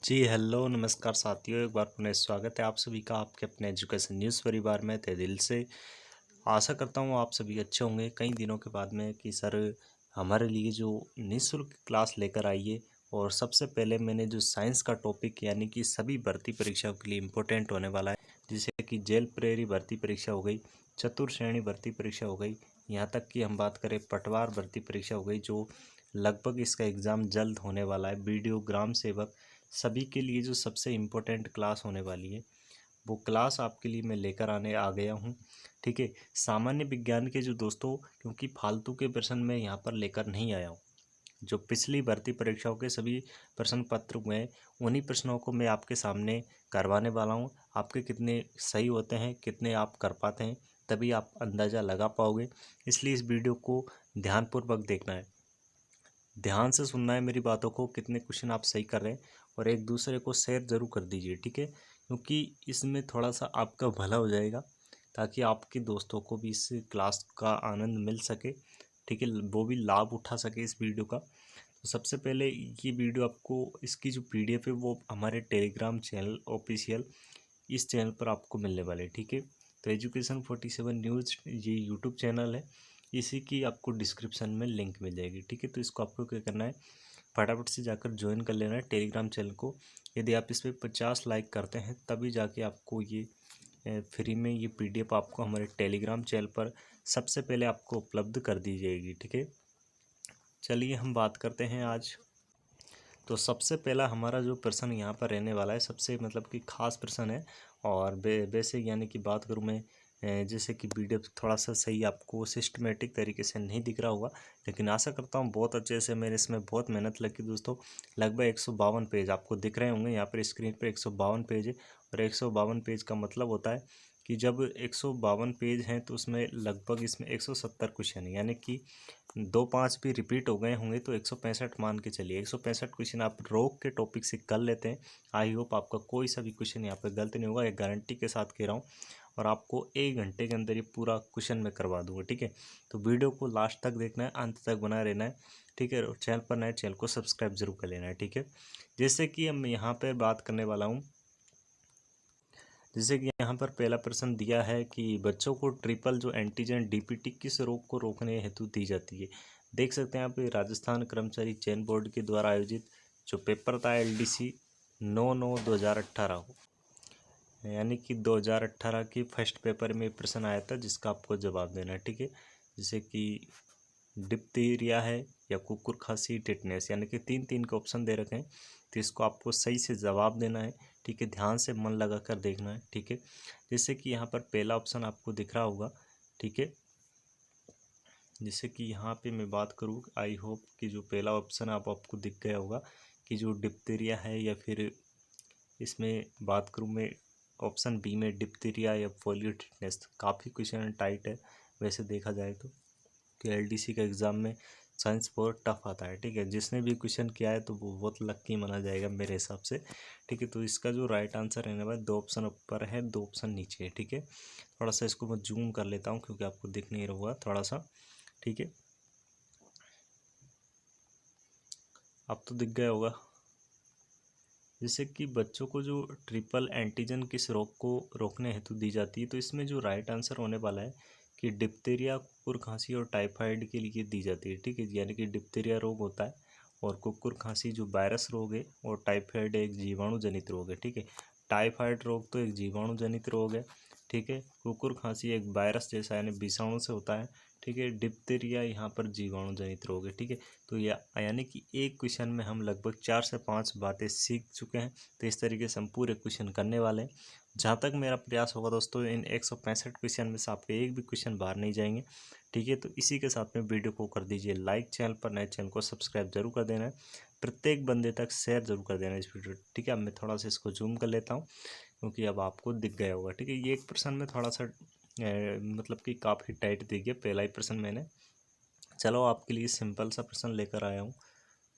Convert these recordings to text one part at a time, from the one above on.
जी hello नमस्कार साथियों, एक बार पुनः स्वागत है आप सभी का आपके अपने एजुकेशन न्यूज़ परिवार में। तहे दिल से आशा करता हूँ आप सभी अच्छे होंगे। कई दिनों के बाद में कि सर हमारे लिए जो निःशुल्क क्लास लेकर आई है। और सबसे पहले मैंने जो साइंस का टॉपिक यानी कि सभी भर्ती परीक्षाओं के लिए इम्पोर्टेंट होने वाला है, जैसे कि जेल प्रेरी भर्ती परीक्षा हो गई, चतुर श्रेणी भर्ती परीक्षा हो गई, यहाँ तक कि हम बात करें पटवार भर्ती परीक्षा हो गई, जो लगभग इसका एग्ज़ाम जल्द होने वाला है। बीडीओ ग्राम सेवक सभी के लिए जो सबसे इम्पोर्टेंट क्लास होने वाली है, वो क्लास आपके लिए मैं लेकर आने आ गया हूँ। ठीक है, सामान्य विज्ञान के जो दोस्तों, क्योंकि फालतू के प्रश्न मैं यहाँ पर लेकर नहीं आया हूँ। जो पिछली भर्ती परीक्षाओं के सभी प्रश्न पत्र हुए हैं, उन्हीं प्रश्नों को मैं आपके सामने करवाने वाला हूँ। आपके कितने सही होते हैं, कितने आप कर पाते हैं, तभी आप अंदाज़ा लगा पाओगे। इसलिए इस वीडियो को ध्यानपूर्वक देखना है, ध्यान से सुनना है मेरी बातों को, कितने क्वेश्चन आप सही कर रहे हैं। और एक दूसरे को शेयर ज़रूर कर दीजिए, ठीक है, क्योंकि इसमें थोड़ा सा आपका भला हो जाएगा, ताकि आपके दोस्तों को भी इस क्लास का आनंद मिल सके। ठीक है, वो भी लाभ उठा सके इस वीडियो का। तो सबसे पहले ये वीडियो आपको, इसकी जो पीडीएफ है वो हमारे टेलीग्राम चैनल ऑफिशियल इस चैनल पर आपको मिलने वाले, ठीक है। तो एजुकेशन 47 न्यूज़ ये यूट्यूब चैनल है, इसी की आपको डिस्क्रिप्शन में लिंक मिल जाएगी, ठीक है। तो इसको आपको क्या करना है, फटाफट से जाकर ज्वाइन कर लेना है टेलीग्राम चैनल को। यदि आप इस पर 50 लाइक करते हैं तभी जाके आपको ये फ्री में ये पीडीएफ आपको हमारे टेलीग्राम चैनल पर सबसे पहले आपको उपलब्ध कर दी जाएगी, ठीक है। चलिए हम बात करते हैं आज। तो सबसे पहला हमारा जो प्रश्न यहाँ पर रहने वाला है, सबसे मतलब कि खास प्रश्न है। और बेसिक यानी कि बात करूँ मैं, जैसे कि वीडियो थोड़ा सा सही आपको सिस्टमेटिक तरीके से नहीं दिख रहा होगा, लेकिन आशा करता हूँ बहुत अच्छे से मेरे इसमें बहुत मेहनत लगी दोस्तों। लगभग 152 पेज आपको दिख रहे होंगे यहाँ पर स्क्रीन पर, 152 पेज है। और 152 पेज का मतलब होता है कि जब 152 पेज हैं तो उसमें लगभग इसमें 170 क्वेश्चन है, यानी कि 2-5 भी रिपीट हो गए होंगे तो 165 मान के चलिए। 165 क्वेश्चन आप रोक के टॉपिक से कर लेते हैं। आई होप आपका कोई सा भी क्वेश्चन यहाँ पे गलत नहीं होगा, एक गारंटी के साथ कह रहा हूँ। और आपको 1 घंटे के अंदर ये पूरा क्वेश्चन मैं करवा दूंगा, ठीक है। तो वीडियो को लास्ट तक देखना है, अंत तक बना रहना है, ठीक है। और चैनल पर नए, चैनल को सब्सक्राइब जरूर कर लेना है, ठीक है। जैसे कि हम यहाँ पर बात करने वाला हूँ, जैसे कि यहाँ पर पहला प्रश्न दिया है कि बच्चों को ट्रिपल जो एंटीजन डीपीटी किस रोग को रोकने हेतु दी जाती है। देख सकते हैं आप, राजस्थान कर्मचारी चयन बोर्ड के द्वारा आयोजित जो पेपर था LDC 9/9/2018 को, यानी कि 2018 की फर्स्ट पेपर में प्रश्न आया था, जिसका आपको जवाब देना है, ठीक है। जैसे कि डिप्थीरिया है या कुकुर खांसी टिटनेस, यानी कि 3-3 के ऑप्शन दे रखे हैं, तो इसको आपको सही से जवाब देना है, ठीक है। ध्यान से मन लगा कर देखना है, ठीक है। जैसे कि यहाँ पर पहला ऑप्शन आपको दिख रहा होगा, ठीक है। जैसे कि यहाँ पे मैं बात करूँ, आई होप कि जो पहला ऑप्शन आपको दिख गया होगा कि जो डिप्थीरिया है, या फिर इसमें बात करूँ मैं ऑप्शन बी में डिप्थीरिया या पोलियो टिटनेस। काफ़ी क्वेश्चन टाइट है वैसे देखा जाए तो, कि LDC का एग्ज़ाम में साइंस बहुत टफ आता है, ठीक है। जिसने भी क्वेश्चन किया है तो वो बहुत लक्की माना जाएगा मेरे हिसाब से, ठीक है। तो इसका जो राइट आंसर रहने वाला है, 2 ऑप्शन ऊपर है, 2 ऑप्शन नीचे है, ठीक है। थोड़ा सा इसको मैं जूम कर लेता हूँ क्योंकि आपको दिख नहीं रहा होगा थोड़ा सा, ठीक है। अब तो दिख गया होगा। जैसे कि बच्चों को जो ट्रिपल एंटीजन किस रोग को रोकने हेतु दी जाती है, तो इसमें जो राइट आंसर होने वाला है कि डिप्थीरिया, कुकुर खांसी और टाइफाइड के लिए दी जाती है, ठीक है। यानी कि डिप्थीरिया रोग होता है, और कुकुर खांसी जो वायरस रोग है, और टाइफाइड एक जीवाणु जनित रोग है, ठीक है। टाइफाइड रोग तो एक जीवाणु जनित रोग है, ठीक है। कुकुर खांसी एक वायरस जैसा यानी विषाणु से होता है, ठीक है। डिप्थीरिया यहाँ पर जीवाणु जनित रोग है, ठीक है। तो यानी कि एक क्वेश्चन में हम लगभग 4 से 5 बातें सीख चुके हैं। तो इस तरीके से हम पूरे क्वेश्चन करने वाले हैं। जहाँ तक मेरा प्रयास होगा दोस्तों, इन 165 क्वेश्चन में से आपके एक भी क्वेश्चन बाहर नहीं जाएंगे, ठीक है। तो इसी के साथ में वीडियो को कर दीजिए लाइक, चैनल पर नए चैनल को सब्सक्राइब जरूर कर देना है, प्रत्येक बंदे तक शेयर जरूर कर देना है इस वीडियो, ठीक है। अब मैं थोड़ा सा इसको जूम कर लेता हूँ क्योंकि अब आपको दिख गया होगा, ठीक है। ये एक प्रश्न में थोड़ा सा मतलब कि काफ़ी टाइट दिख गया, पहला ही प्रश्न मैंने। चलो आपके लिए सिंपल सा प्रश्न लेकर आया हूँ।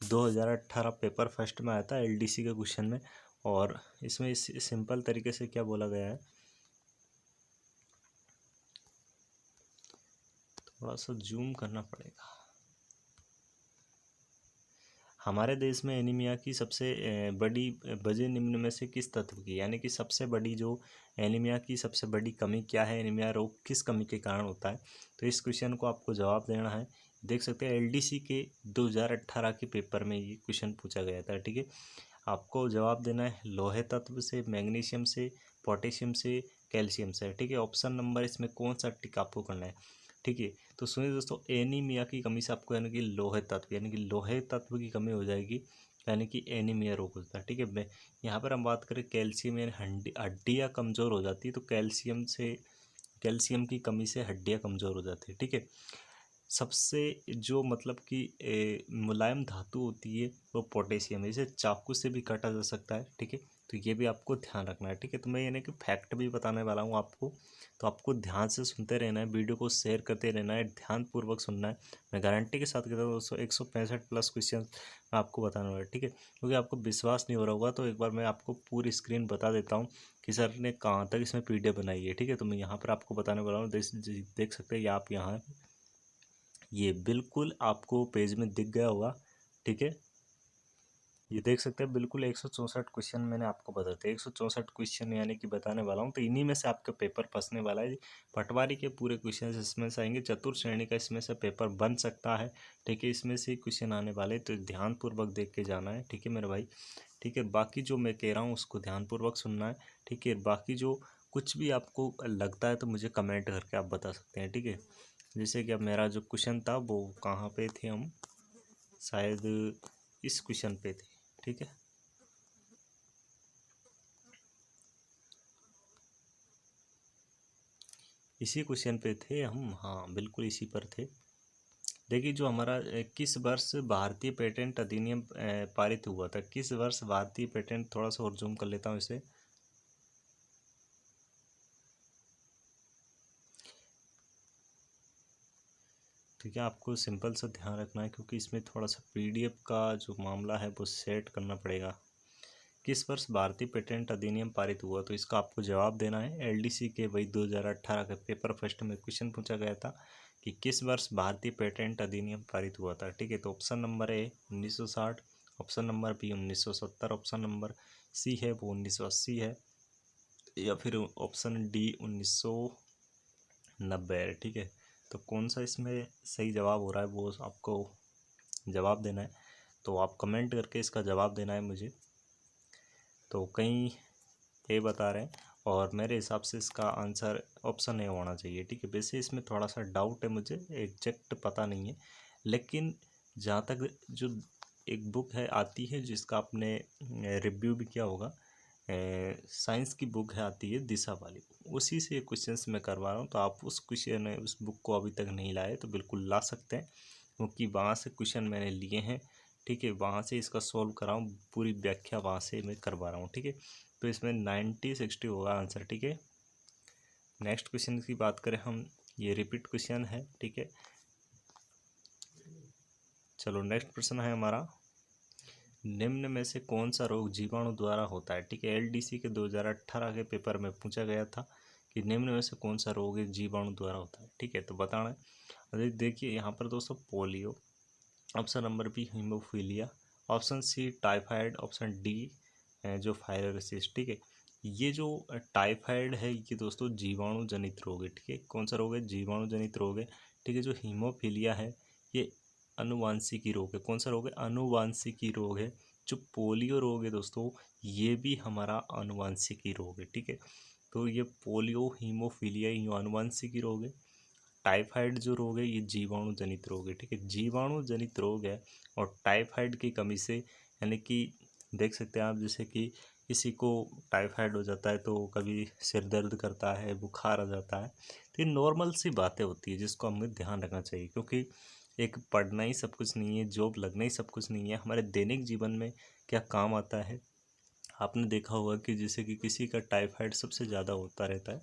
2018 पेपर फर्स्ट में आया था LDC के क्वेश्चन में, और इसमें इस सिंपल तरीके से क्या बोला गया है, थोड़ा सा जूम करना पड़ेगा। हमारे देश में एनीमिया की सबसे बड़ी वजह निम्न में से किस तत्व की, यानी कि सबसे बड़ी जो एनीमिया की सबसे बड़ी कमी क्या है, एनीमिया रोग किस कमी के कारण होता है। तो इस क्वेश्चन को आपको जवाब देना है। देख सकते हैं एलडीसी के 2018 के पेपर में ये क्वेश्चन पूछा गया था। ठीक है, आपको जवाब देना है लोहे तत्व से, मैग्नीशियम से, पोटेशियम से, कैल्शियम से। ठीक है, ऑप्शन नंबर इसमें कौन सा टिक आपको करना है। ठीक है, तो सुनिए दोस्तों, एनीमिया की कमी से आपको यानी कि लोहे तत्व, यानी कि लोहे तत्व की कमी हो जाएगी, यानी कि एनीमिया रोग होता है। ठीक है, मैं यहाँ पर हम बात करें कैल्शियम, यानी हड्डियाँ कमज़ोर हो जाती है, तो कैल्शियम की कमी से हड्डियाँ कमज़ोर हो जाती है। ठीक है, सबसे जो मतलब कि मुलायम धातु होती है वो पोटेशियम है, इसे चाकू से भी काटा जा सकता है। ठीक है, तो ये भी आपको ध्यान रखना है। ठीक है, तो मैं यानी कि फैक्ट भी बताने वाला हूँ आपको, तो आपको ध्यान से सुनते रहना है, वीडियो को शेयर करते रहना है, ध्यानपूर्वक सुनना है। मैं गारंटी के साथ कहता हूँ दोस्तों 165 प्लस क्वेश्चन मैं आपको बताने वाला है। ठीक है, क्योंकि आपको विश्वास नहीं हो रहा होगा तो एक बार मैं आपको पूरी स्क्रीन बता देता हूँ कि सर ने कहाँ तक इसमें पीडीएफ बनाई है। ठीक है, तो मैं यहाँ पर आपको बताने वाला हूँ, देख सकते हैं आप यहाँ, ये बिल्कुल आपको पेज में दिख गया होगा। ठीक है, ये देख सकते हैं बिल्कुल 164 क्वेश्चन मैंने आपको बताए थे, 164 क्वेश्चन यानी कि बताने वाला हूँ। तो इन्हीं में से आपका पेपर फंसने वाला है। पटवारी के पूरे क्वेश्चन इसमें से आएंगे, चतुर्थ श्रेणी का इसमें से पेपर बन सकता है। ठीक है, इसमें से क्वेश्चन आने वाले, तो ध्यानपूर्वक देख के जाना है। ठीक है मेरे भाई। ठीक है, बाकी जो मैं कह रहा हूँ उसको ध्यानपूर्वक सुनना है। ठीक है, बाकी जो कुछ भी आपको लगता है तो मुझे कमेंट करके आप बता सकते हैं। ठीक है, जैसे कि अब मेरा जो क्वेश्चन था वो कहाँ पे थे हम, शायद इस क्वेश्चन पे थे। ठीक है, इसी क्वेश्चन पे थे हम, हाँ बिल्कुल इसी पर थे। देखिए जो हमारा किस वर्ष भारतीय पेटेंट अधिनियम पारित हुआ था, किस वर्ष भारतीय पेटेंट, थोड़ा सा और जूम कर लेता हूँ इसे। ठीक है, आपको सिंपल सा ध्यान रखना है क्योंकि इसमें थोड़ा सा पीडीएफ का जो मामला है वो सेट करना पड़ेगा। किस वर्ष भारतीय पेटेंट अधिनियम पारित हुआ, तो इसका आपको जवाब देना है। एलडीसी के वही 2018 के पेपर फर्स्ट में क्वेश्चन पूछा गया था कि किस वर्ष भारतीय पेटेंट अधिनियम पारित हुआ था। ठीक है, तो option number A 1960, option number B 1970, option number C है वो 1980 है, या फिर ऑप्शन डी 1990 है। ठीक है, तो कौन सा इसमें सही जवाब हो रहा है वो आपको जवाब देना है, तो आप कमेंट करके इसका जवाब देना है मुझे। तो कई ए बता रहे हैं और मेरे हिसाब से इसका आंसर ऑप्शन ए होना चाहिए। ठीक है, वैसे इसमें थोड़ा सा डाउट है, मुझे एग्जैक्ट पता नहीं है, लेकिन जहाँ तक जो एक बुक है आती है जिसका आपने रिव्यू भी किया होगा, साइंस की बुक है आती है दिशा वाली, उसी से क्वेश्चंस मैं करवा रहा हूँ। तो आप उस बुक को अभी तक नहीं लाए तो बिल्कुल ला सकते हैं, क्योंकि वहाँ से क्वेश्चन मैंने लिए हैं। ठीक है, वहाँ से इसका सॉल्व कर रहा हूँ, पूरी व्याख्या वहाँ से मैं करवा रहा हूँ। ठीक है, तो इसमें 90-60 होगा आंसर। ठीक है, नेक्स्ट क्वेश्चन की बात करें हम, ये रिपीट क्वेश्चन है। ठीक है, चलो नेक्स्ट प्रश्न है हमारा, निम्न में से कौन सा रोग जीवाणु द्वारा होता है। ठीक है, एलडीसी के 2018 के पेपर में पूछा गया था कि निम्न में से कौन सा रोग एक जीवाणु द्वारा होता है। ठीक है, तो बताना है। देखिए यहाँ पर दोस्तों polio, option number B haemophilia, option C typhoid, option D जो फायरोसिस। ठीक है, ये जो टाइफाइड है ये दोस्तों जीवाणु जनित रोग है। ठीक है, कौन सा रोग है, जीवाणु जनित रोग है। ठीक है, जो हीमोफीलिया है ये अनुवांशिकी रोग है। कौन सा रोग है, अनुवांशिकी रोग है। जो पोलियो रोग है दोस्तों ये भी हमारा अनुवांशिकी रोग है। ठीक है, तो ये पोलियो, हीमोफीलिया ये अनुवांशिकी रोग है। टाइफाइड जो रोग है ये जीवाणु जनित रोग है। ठीक है, जीवाणु जनित रोग है, और टाइफाइड की कमी से यानी कि देख सकते हैं आप, जैसे कि किसी को टाइफाइड हो जाता है तो कभी सिर दर्द करता है, बुखार आ जाता है, तो ये नॉर्मल सी बातें होती है जिसको हमें ध्यान रखना चाहिए, क्योंकि एक पढ़ना ही सब कुछ नहीं है, जॉब लगना ही सब कुछ नहीं है। हमारे दैनिक जीवन में क्या काम आता है, आपने देखा होगा कि जैसे कि किसी का टाइफाइड सबसे ज़्यादा होता रहता है,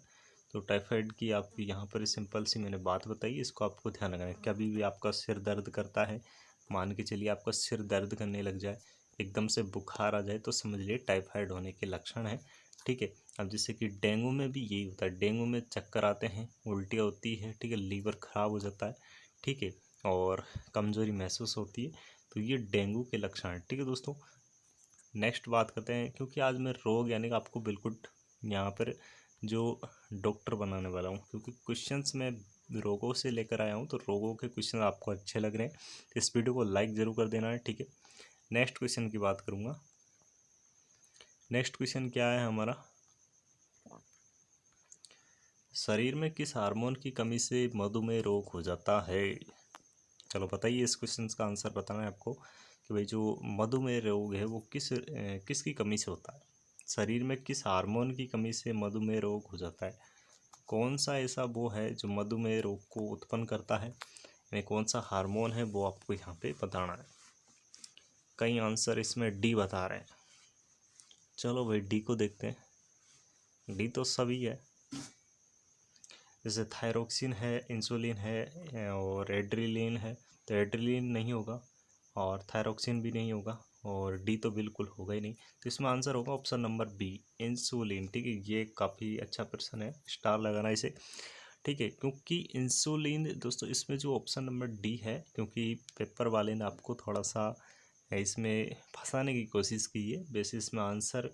तो टाइफाइड की आप यहाँ पर सिंपल सी मैंने बात बताई, इसको आपको ध्यान रखना है। कभी भी आपका सिर दर्द करता है, मान के चलिए आपका सिर दर्द करने लग जाए, एकदम से बुखार आ जाए, तो समझ लिए टाइफाइड होने के लक्षण है। ठीक है, अब जैसे कि डेंगू में भी यही होता है, डेंगू में चक्कर आते हैं, उल्टियाँ होती है। ठीक है, लीवर ख़राब हो जाता है। ठीक है, और कमज़ोरी महसूस होती है। तो ये डेंगू के लक्षण हैं। ठीक है दोस्तों, नेक्स्ट बात करते हैं, क्योंकि आज मैं रोग यानी कि आपको बिल्कुल यहाँ पर जो डॉक्टर बनाने वाला हूँ, क्योंकि क्वेश्चंस मैं रोगों से लेकर आया हूँ, तो रोगों के क्वेश्चन आपको अच्छे लग रहे हैं तो इस वीडियो को लाइक ज़रूर कर देना है। ठीक है, नेक्स्ट क्वेश्चन की बात करूँगा। नेक्स्ट क्वेश्चन क्या है हमारा, शरीर में किस हार्मोन की कमी से मधुमेह रोग हो जाता है। चलो बताइए, इस क्वेश्चन का आंसर बताना है आपको कि भाई जो मधुमेह रोग है वो किसकी कमी से होता है। शरीर में किस हार्मोन की कमी से मधुमेह रोग हो जाता है, कौन सा ऐसा वो है जो मधुमेह रोग को उत्पन्न करता है, यानी कौन सा हार्मोन है वो आपको यहाँ पे बताना है। कई आंसर इसमें डी बता रहे हैं। चलो भाई डी को देखते हैं। डी तो सभी है, जैसे थायरोक्सिन है, इंसुलिन है और एड्रेनलिन है, तो एड्रेनलिन नहीं होगा और थायरोक्सिन भी नहीं होगा और डी तो बिल्कुल होगा ही नहीं। तो इसमें आंसर होगा ऑप्शन नंबर बी, इंसुलिन। ठीक है, ये काफ़ी अच्छा प्रश्न है, स्टार लगाना इसे। ठीक है, क्योंकि इंसुलिन दोस्तों इसमें जो ऑप्शन नंबर डी है, क्योंकि पेपर वाले ने आपको थोड़ा सा इसमें फंसाने की कोशिश की है, वैसे इसमें आंसर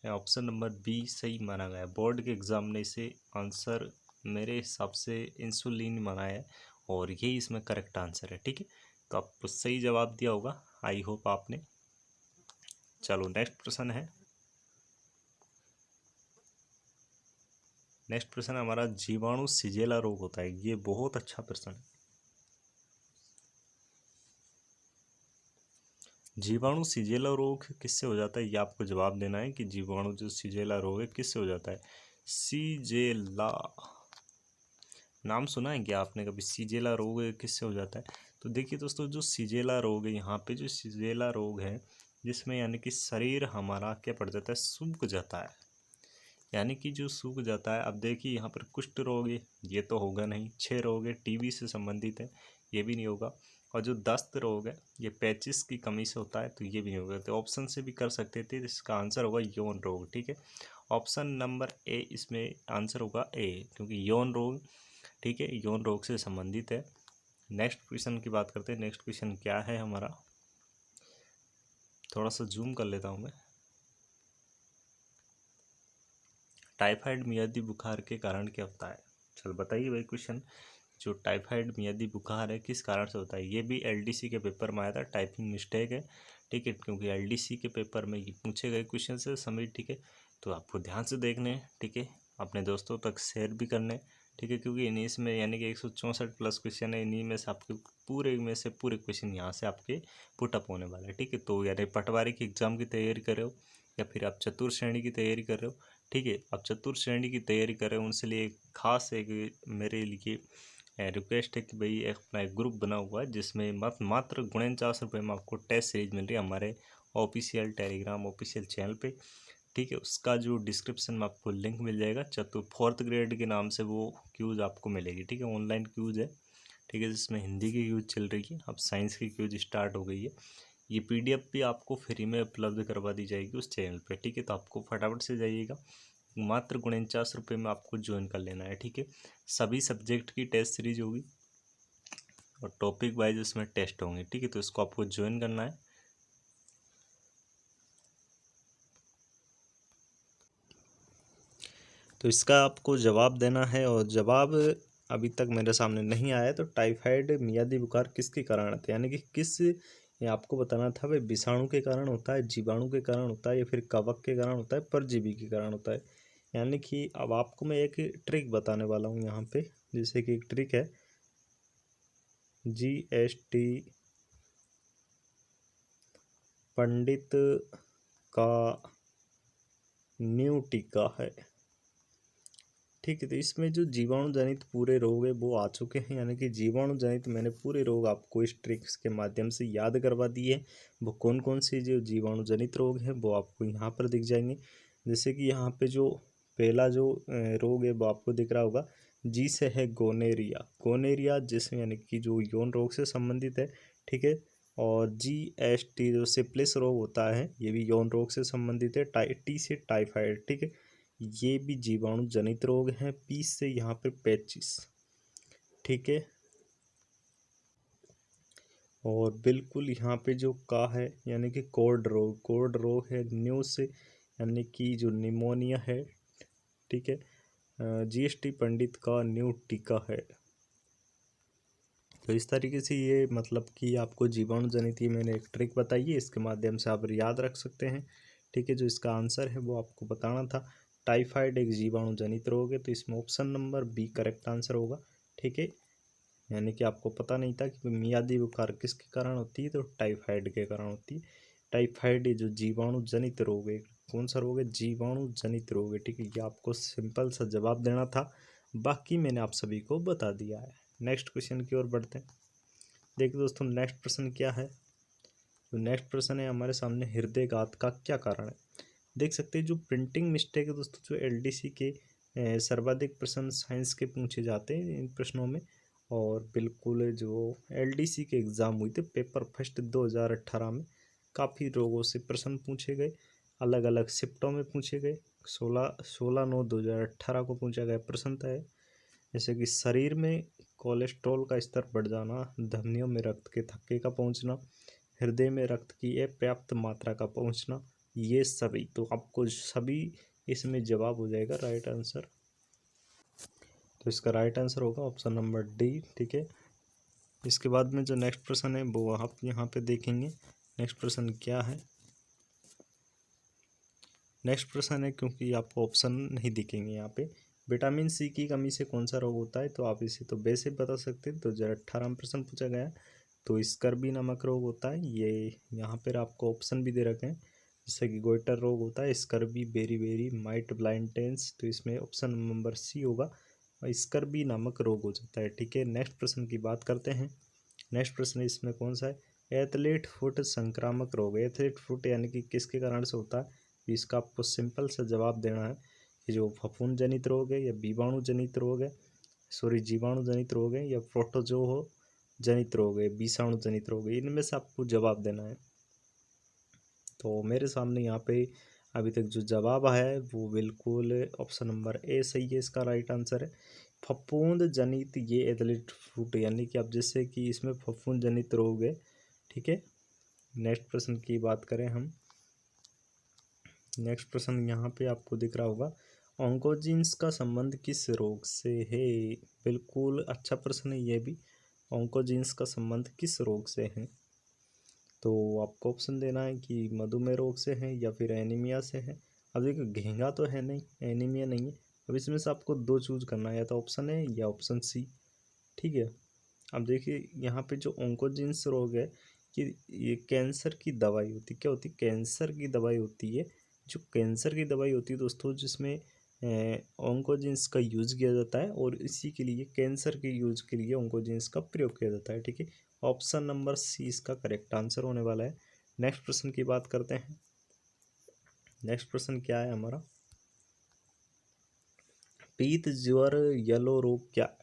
ऑप्शन नंबर बी सही माना गया है। बोर्ड के एग्ज़ाम ने इसे आंसर मेरे हिसाब से इंसुलिन माना है और यही इसमें करेक्ट आंसर है। ठीक है, तो आपको सही जवाब दिया होगा, आई होप आपने। चलो नेक्स्ट प्रश्न है, नेक्स्ट प्रश्न हमारा, जीवाणु सिजेला रोग होता है। ये बहुत अच्छा प्रश्न है। जीवाणु सिजेला रोग किससे हो जाता है, ये आपको जवाब देना है कि जीवाणु जो सिजेला रोग है किससे हो जाता है। सीजेला नाम सुना है क्या आपने कभी, सीजेला रोग किससे हो जाता है। तो देखिए दोस्तों, जो सीजेला रोग है, यहाँ पे जो सीजेला रोग है जिसमें यानी कि शरीर हमारा क्या पड़ जाता है, सूख जाता है, यानी कि जो सूख जाता है। अब देखिए यहाँ पर कुष्ठ रोग है, ये तो होगा नहीं। क्षय रोग है, टीबी से संबंधित है, ये भी नहीं होगा। और जो दस्त रोग है, ये पेचिस की कमी से होता है, तो ये भी नहीं होगा। तो ऑप्शन से भी कर सकते थे, इसका आंसर होगा यौन रोग। ठीक है, ऑप्शन नंबर ए इसमें आंसर होगा ए, क्योंकि यौन रोग, ठीक है, यौन रोग से संबंधित है। नेक्स्ट क्वेश्चन की बात करते हैं। नेक्स्ट क्वेश्चन क्या है हमारा, थोड़ा सा जूम कर लेता हूँ मैं। टाइफाइड मियादी बुखार के कारण क्या होता है। चल बताइए भाई क्वेश्चन, जो टाइफाइड मियादी बुखार है किस कारण से होता है। ये भी एलडीसी के पेपर में आया था, टाइपिंग मिस्टेक है। ठीक है, क्योंकि एलडीसी के पेपर में ये पूछे गए क्वेश्चन से समझ। ठीक है, तो आपको ध्यान से देखने हैं। ठीक है, अपने दोस्तों तक शेयर भी करने। ठीक है, क्योंकि इन्हीं में यानी कि 164 प्लस क्वेश्चन है, इन्हीं में से आपके पूरे क्वेश्चन यहाँ से आपके पुटअप होने वाले हैं। ठीक है, तो यानी पटवारी की एग्ज़ाम की तैयारी कर रहे हो या फिर आप चतुर्थ श्रेणी की तैयारी कर रहे हो। ठीक है, आप चतुर्थ श्रेणी की तैयारी कर रहे हो, उनसे लिए खास एक मेरे लिए रिक्वेस्ट है कि भाई एक अपना एक ग्रुप बना हुआ है जिसमें मात्र 49 रुपये में आपको टेस्ट सीरीज मिल रही है हमारे ऑफिशियल टेलीग्राम ऑफिशियल चैनल पे। ठीक है, उसका जो डिस्क्रिप्शन में आपको लिंक मिल जाएगा, फोर्थ ग्रेड के नाम से वो क्यूज़ आपको मिलेगी। ठीक है, ऑनलाइन क्यूज़ है। ठीक है, जिसमें हिंदी की क्यूज़ चल रही है, अब साइंस की क्यूज़ स्टार्ट हो गई है। ये पीडीएफ भी आपको फ्री में उपलब्ध करवा दी जाएगी उस चैनल पे। ठीक है, तो आपको फटाफट से जाइएगा, मात्र 49 रुपये में आपको ज्वाइन कर लेना है। ठीक है, सभी सब्जेक्ट की टेस्ट सीरीज होगी और टॉपिक वाइज उसमें टेस्ट होंगे। ठीक है, तो इसको आपको ज्वाइन करना है। तो इसका आपको जवाब देना है और जवाब अभी तक मेरे सामने नहीं आया। तो टाइफाइड मियादी बुखार किसके कारण आता है, यानी कि किस, ये आपको बताना था भाई, विषाणु के कारण होता है, जीवाणु के कारण होता है या फिर कवक के कारण होता है, परजीवी के कारण होता है। यानी कि अब आपको मैं एक ट्रिक बताने वाला हूँ यहाँ पे, जैसे कि एक ट्रिक है GST पंडित का न्यू टीका है। ठीक है, तो इसमें जो जीवाणु जनित पूरे रोग है वो आ चुके हैं, यानी कि जीवाणु जनित मैंने पूरे रोग आपको इस ट्रिक्स के माध्यम से याद करवा दिए। वो कौन कौन से जो जीवाणु जनित रोग हैं वो आपको यहाँ पर दिख जाएंगे। जैसे कि यहाँ पे जो पहला जो रोग है वो आपको दिख रहा होगा, जी से है गोनेरिया। गोनेरिया जिसमें यानी कि जो यौन रोग से संबंधित है। ठीक है, और GST जो सिप्लिस रोग होता है ये भी यौन रोग से संबंधित है। टी से टाइफाइड। ठीक है, ये भी जीवाणु जनित रोग हैं। 20 से यहाँ पे 25। ठीक है, और बिल्कुल यहाँ पे जो का है यानी कि कोल्ड रोग है। न्यू से यानी कि जो निमोनिया है, ठीक है। जीएसटी पंडित का न्यू टीका है। तो इस तरीके से ये मतलब कि आपको जीवाणु जनित ये मैंने एक ट्रिक बताई है, इसके माध्यम से आप याद रख सकते हैं, ठीक है। जो इसका आंसर है वो आपको बताना था। टाइफाइड एक जीवाणु जनित रोग है, तो इसमें option number B correct answer होगा, ठीक है। यानी कि आपको पता नहीं था कि मियादी बुखार किसके कारण होती है, तो टाइफाइड के कारण होती है। टाइफाइड ये जो जीवाणु जनित रोग है, कौन सा रोग है, जीवाणु जनित रोग है, ठीक है। ये आपको सिंपल सा जवाब देना था, बाकी मैंने आप सभी को बता दिया है। नेक्स्ट क्वेश्चन की ओर बढ़ते हैं। देखिए दोस्तों, नेक्स्ट प्रश्न क्या है। तो नेक्स्ट प्रश्न है हमारे सामने, हृदयघात का क्या कारण है। देख सकते हैं जो प्रिंटिंग मिस्टेक है दोस्तों, जो एलडीसी के सर्वाधिक प्रश्न साइंस के पूछे जाते हैं इन प्रश्नों में। और बिल्कुल जो एलडीसी के एग्ज़ाम हुई थे पेपर फर्स्ट 2018 में, काफ़ी रोगों से प्रश्न पूछे गए, अलग अलग शिफ्टों में पूछे गए। 16/9/2018 को पूछा गया प्रश्न था, जैसे कि शरीर में कोलेस्ट्रॉल का स्तर बढ़ जाना, धमनियों में रक्त के थक्के का पहुंचना, हृदय में रक्त की अपर्याप्त मात्रा का पहुंचना, ये सभी, तो आपको सभी इसमें जवाब हो जाएगा राइट आंसर। तो इसका राइट आंसर होगा ऑप्शन नंबर डी, ठीक है। इसके बाद में जो नेक्स्ट प्रश्न है वो आप यहाँ पे देखेंगे। नेक्स्ट प्रश्न क्या है। नेक्स्ट प्रश्न है, क्योंकि आपको ऑप्शन नहीं दिखेंगे यहाँ पे, विटामिन सी की कमी से कौन सा रोग होता है, तो आप इसे तो वैसे बता सकते हैं। तो 2018 में प्रश्न पूछा गया, तो स्कर्वी नामक रोग होता है। ये यहाँ पर आपको ऑप्शन भी दे रखे हैं, जैसे कि गोइटर रोग होता है, स्कर्वी, बेरी माइट ब्लाइंडेंस, तो इसमें ऑप्शन नंबर सी होगा, स्कर्वी नामक रोग हो जाता है, ठीक है। नेक्स्ट प्रश्न की बात करते हैं। नेक्स्ट प्रश्न इसमें कौन सा है, एथलीट फुट संक्रामक रोग। एथलीट फुट यानी कि किसके कारण से होता है, इसका आपको सिंपल सा जवाब देना है कि जो फफूंद जनित रोग है, या बीवाणु जनित रोग है, सॉरी जीवाणु जनित रोग है, या प्रोटोजोहो जनित रोग है, विषाणु जनित रोग है, इनमें से आपको जवाब देना है। तो मेरे सामने यहाँ पे अभी तक जो जवाब है वो बिल्कुल ऑप्शन नंबर ए सही है, इसका राइट आंसर है। फफूंद जनित ये एथलीट फुट, यानी कि अब जैसे कि इसमें फफूंद जनित रोग है, ठीक है। नेक्स्ट प्रश्न की बात करें हम। नेक्स्ट प्रश्न यहाँ पे आपको दिख रहा होगा, ऑन्कोजीन्स का संबंध किस रोग से है। बिल्कुल अच्छा प्रश्न है ये भी, ऑन्कोजीन्स का संबंध किस रोग से है। तो आपको ऑप्शन देना है कि मधुमेह रोग से है या फिर एनीमिया से है। अब देखिए घेंगा तो है नहीं, एनीमिया नहीं है, अब इसमें से आपको दो चूज करना है, या तो ऑप्शन ए या ऑप्शन सी, ठीक है। अब देखिए यहाँ पे जो ऑन्कोजिन्स रोग है, कि ये कैंसर की दवाई होती है, क्या होती है, कैंसर की दवाई होती है। जो कैंसर की दवाई होती है दोस्तों, जिसमें ऑन्कोजिन्स का यूज़ किया जाता है, और इसी के लिए कैंसर के यूज के लिए ऑन्कोजिन्स का प्रयोग किया जाता है, ठीक है। ऑप्शन नंबर सी इसका करेक्ट आंसर होने वाला है। नेक्स्ट प्रश्न की बात करते हैं। नेक्स्ट प्रश्न क्या है हमारा, पीत ज्वर येलो रोग क्या है।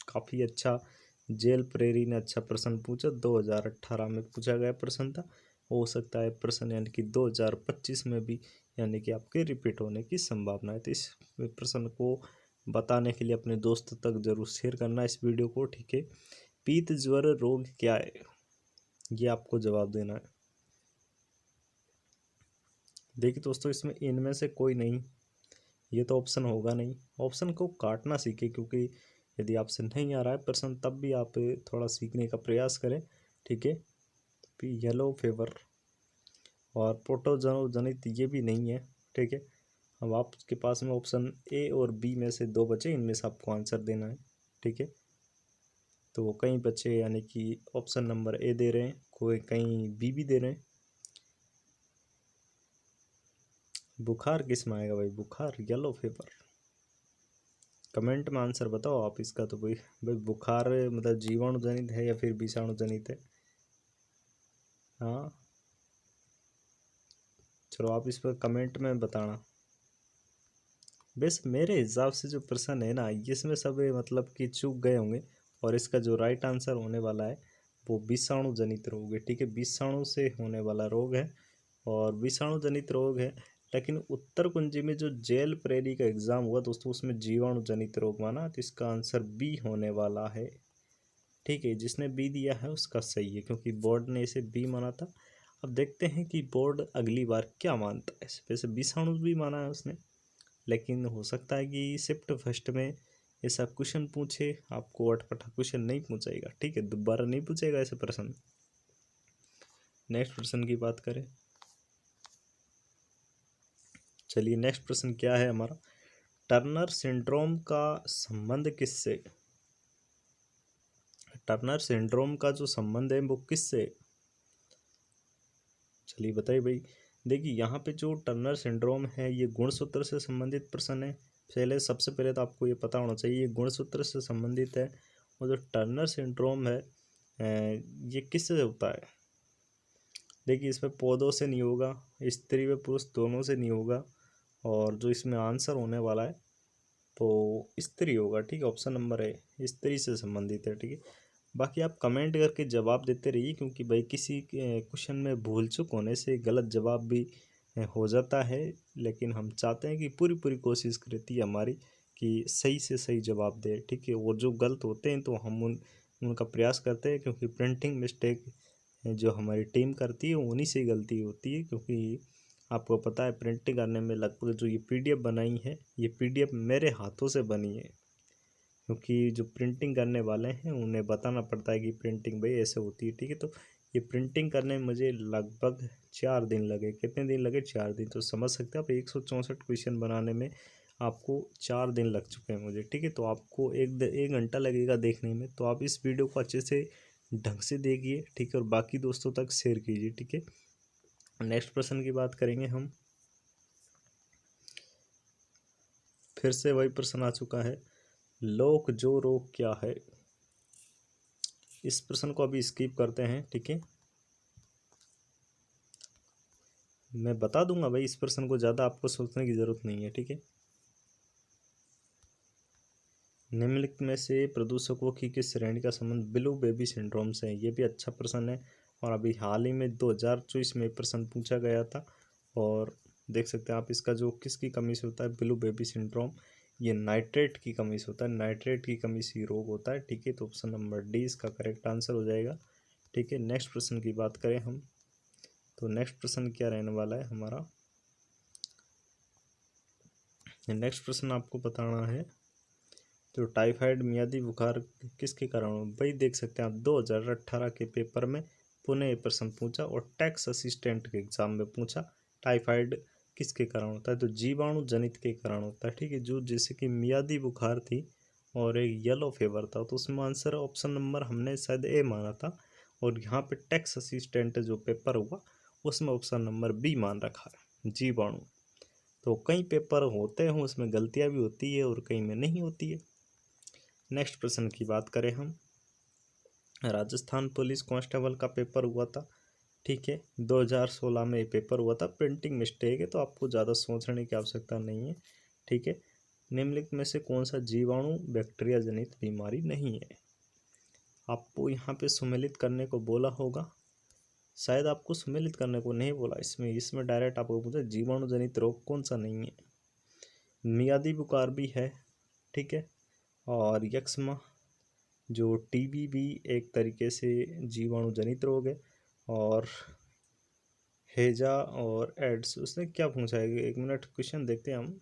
काफ़ी अच्छा, जेल प्रेरी ने अच्छा प्रश्न पूछा, 2018 में पूछा गया प्रश्न था। हो सकता है प्रश्न यानी कि 2025 में भी यानी कि आपके रिपीट होने की संभावना है। तो इस प्रश्न को बताने के लिए अपने दोस्त तक जरूर शेयर करना इस वीडियो को, ठीक है। पीत ज्वर रोग क्या है, ये आपको जवाब देना है। देखिए दोस्तों, इसमें इनमें से कोई नहीं, ये तो ऑप्शन होगा नहीं। ऑप्शन को काटना सीखे, क्योंकि यदि आपसे नहीं आ रहा है प्रश्न तब भी आप थोड़ा सीखने का प्रयास करें, ठीक है। येलो फीवर और प्रोटोजोनो जनित ये भी नहीं है, ठीक है। अब आपके पास में ऑप्शन ए और बी में से दो बचे, इनमें से आपको आंसर देना है, ठीक है। तो कई बच्चे यानी कि ऑप्शन नंबर ए दे रहे हैं, कोई कहीं बी भी दे रहे हैं। बुखार किस में आएगा भाई, बुखार येलो फीवर, कमेंट में आंसर बताओ आप इसका। तो भाई बुखार मतलब जीवाणु जनित है या फिर विषाणु जनित है। हाँ चलो आप इस पर कमेंट में बताना। बस मेरे हिसाब से जो प्रश्न है ना, इसमें सब मतलब कि चूक गए होंगे, और इसका जो राइट आंसर होने वाला है वो विषाणु जनित रोग है, ठीक है। विषाणु से होने वाला रोग है, और विषाणु जनित रोग है। लेकिन उत्तर कुंजी में जो जेल प्रेरी का एग्जाम हुआ दोस्तों, उसमें जीवाणु जनित रोग माना, तो इसका आंसर बी होने वाला है। ठीक है, जिसने बी दिया है उसका सही है क्योंकि बोर्ड ने इसे बी माना था। अब देखते हैं कि बोर्ड अगली बार क्या मानता है। वैसे विषाणु भी माना है उसने, लेकिन हो सकता है कि शिफ्ट फर्स्ट में ऐसा क्वेश्चन पूछे, आपको अटपटा क्वेश्चन नहीं पूछेगा। ठीक है, दोबारा नहीं पूछेगा ऐसे प्रश्न। नेक्स्ट प्रश्न की बात करें, चलिए नेक्स्ट प्रश्न क्या है हमारा, टर्नर सिंड्रोम का संबंध किससे, टर्नर सिंड्रोम का जो संबंध है वो किससे, चलिए बताइए भाई। देखिए यहाँ पे जो टर्नर सिंड्रोम है ये गुणसूत्र से संबंधित प्रश्न है। सबसे पहले तो आपको ये पता होना चाहिए ये गुणसूत्र से संबंधित है। और जो टर्नर सिंड्रोम है ये किससे होता है। देखिए इसमें पौधों से नहीं होगा, स्त्री व पुरुष दोनों से नहीं होगा, और जो इसमें आंसर होने वाला है तो स्त्री होगा। ठीक है, ऑप्शन नंबर है, स्त्री से संबंधित है। ठीक है, बाकी आप कमेंट करके जवाब देते रहिए क्योंकि भाई किसी क्वेश्चन में भूल चूक होने से गलत जवाब भी हो जाता है, लेकिन हम चाहते हैं कि पूरी पूरी कोशिश रहती है हमारी कि सही से सही जवाब दे। ठीक है, और जो गलत होते हैं तो हम उनका प्रयास करते हैं क्योंकि प्रिंटिंग मिस्टेक जो हमारी टीम करती है उन्हीं से गलती होती है। क्योंकि आपको पता है प्रिंटिंग करने में लगभग जो ये पीडीएफ बनाई है ये पीडीएफ मेरे हाथों से बनी है, क्योंकि जो प्रिंटिंग करने वाले हैं उन्हें बताना पड़ता है कि प्रिंटिंग भाई ऐसे होती है। ठीक है, तो ये प्रिंटिंग करने में मुझे लगभग 4 दिन लगे। कितने दिन लगे? 4 दिन। तो समझ सकते हैं आप 164 क्वेश्चन बनाने में आपको 4 दिन लग चुके हैं मुझे। ठीक है, तो आपको एक घंटा लगेगा देखने में, तो आप इस वीडियो को अच्छे से ढंग से देखिए। ठीक है, और बाकी दोस्तों तक शेयर कीजिए। ठीक है, नेक्स्ट प्रश्न की बात करेंगे हम। फिर से वही प्रश्न आ चुका है, लोक जो रोग क्या है। इस प्रश्न को अभी स्किप करते हैं। ठीक है, मैं बता दूंगा भाई, इस प्रश्न को ज़्यादा आपको सोचने की ज़रूरत नहीं है। ठीक है, निम्नलिखित में से प्रदूषकों की किस श्रेणी का संबंध ब्लू बेबी सिंड्रोम से है। ये भी अच्छा प्रश्न है और अभी हाल ही में 2024 में प्रश्न पूछा गया था। और देख सकते हैं आप इसका जो किसकी कमी से होता है ब्लू बेबी सिंड्रोम, ये नाइट्रेट की कमी से होता है। नाइट्रेट की कमी से रोग होता है। ठीक है, तो ऑप्शन नंबर डी इसका करेक्ट आंसर हो जाएगा। ठीक है, नेक्स्ट प्रश्न की बात करें हम, तो नेक्स्ट प्रश्न क्या रहने वाला है हमारा। नेक्स्ट प्रश्न आपको बताना है, तो टाइफाइड मियादी बुखार किसके कारण हो। भाई देख सकते हैं आप 2018 के पेपर में पुनः ये प्रश्न पूछा और टैक्स असिस्टेंट के एग्जाम में पूछा, टाइफाइड किसके कारण होता है, तो जीवाणु जनित के कारण होता है। ठीक है, जो जैसे कि मियादी बुखार थी और एक येलो फीवर था, तो उसमें आंसर ऑप्शन नंबर हमने शायद ए माना था, और यहाँ पे टैक्स असिस्टेंट जो पेपर हुआ उसमें ऑप्शन नंबर बी मान रखा है, जीवाणु। तो कई पेपर होते हैं उसमें गलतियाँ भी होती है और कई में नहीं होती है। नेक्स्ट प्रश्न की बात करें हम, राजस्थान पुलिस कांस्टेबल का पेपर हुआ था। ठीक है, 2016 में ये पेपर हुआ था। प्रिंटिंग मिस्टेक है तो आपको ज़्यादा सोचने की आवश्यकता नहीं है। ठीक है, निम्नलिखित में से कौन सा जीवाणु बैक्टीरिया जनित बीमारी नहीं है। आपको यहाँ पे सुमेलित करने को बोला होगा, शायद आपको सुमेलित करने को नहीं बोला, इसमें डायरेक्ट आपको पूछा जीवाणु जनित रोग कौन सा नहीं है। मियादी बुखार भी है। ठीक है, और यक्ष्मा जो टीबी भी एक तरीके से जीवाणु जनित रोग है। और हेजा और एड्स, उसने क्या पूछा है, 1 मिनट क्वेश्चन देखते हैं हम।